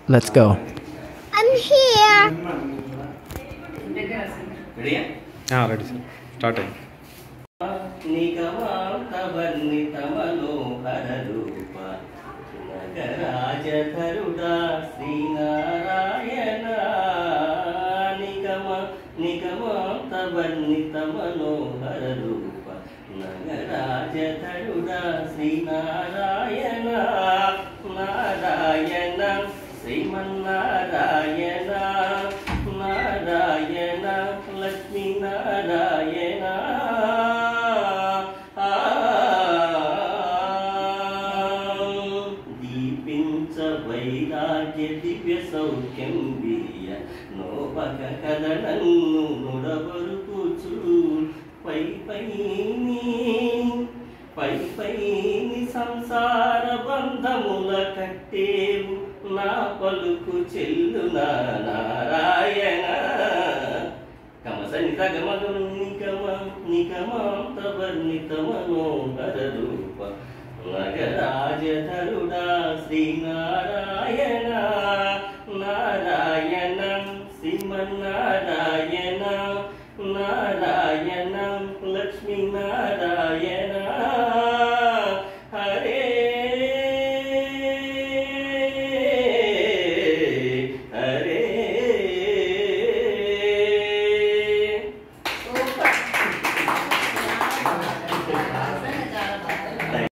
Let's go. I'm here. Ready? Ready, sir. Start it. Srimannarayana Narayana Lakshmi Narayana దీపించ వైరాగ్య దివ్య సౌఖ్యం వీయ నోపక కదనన్ను నుడబరుకుచు పై పైని సంసార బంధముల కట్టేవు నా పలుకు చెల్లునా నారాయణ కమస నిగమాంతవర్ణితమనోహర రూప నగరాజధరుడా శ్రీనారాయణ